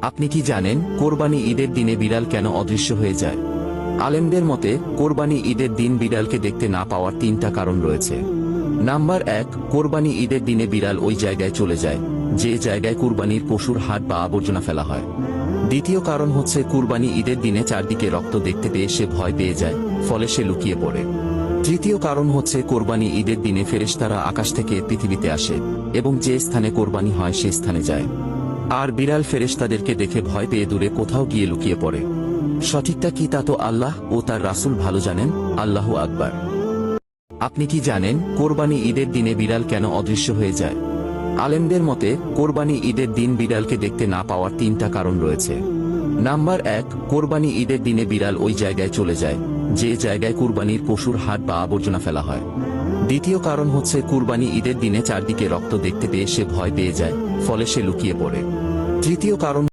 আপনি কি জানেন কোরবানি ঈদের দিনে বিড়াল কেন অদৃশ্য হয়ে যায়? আলেমদের মতে কোরবানি ঈদের দিন বিড়ালকে দেখতে না পাওয়ার তিনটা কারণ রয়েছে। নাম্বার 1, কোরবানি ঈদের দিনে বিড়াল ওই জায়গায় চলে যায় যে জায়গায় কুরবানির পশুর হাড় বা আবর্জনা ফেলা হয়। দ্বিতীয় কারণ হচ্ছে কুরবানি ঈদের দিনে চারদিকে রক্ত দেখতে পেয়ে সে ভয় পেয়ে যায়, ফলে সে লুকিয়ে পড়ে। তৃতীয় কারণ হচ্ছে কোরবানি ঈদের দিনে ফেরেশতারা আকাশ থেকে পৃথিবীতে আসে এবং যে স্থানে কোরবানি হয় সে স্থানে যায়। আর বিড়াল ফেরেশতাদেরকে দেখে ভয় পেয়ে দূরে কোথাও গিয়ে লুকিয়ে পড়ে। সঠিকটা কি তা তো আল্লাহ ও তার রাসূল ভালো জানেন। আল্লাহু আকবার। আপনি কি জানেন কোরবানি ঈদের দিনে বিড়াল কেন অদৃশ্য হয়ে যায়? আলেমদের মতে কোরবানি ঈদের দিন বিড়ালকে দেখতে না পাওয়ার তিনটা কারণ রয়েছে। নাম্বার 1, কোরবানি ঈদের দিনে বিড়াল ওই জায়গায় চলে যায় যে জায়গায় কুরবানির পশুর হাড় বা আবর্জনা ফেলা হয়। দ্বিতীয় কারণ হচ্ছে কুরবানি ঈদের দিনে চারদিকে রক্ত দেখতে পেয়ে সে ভয় পেয়ে যায়, ফলে সে লুকিয়ে পড়ে। তৃতীয় কারণ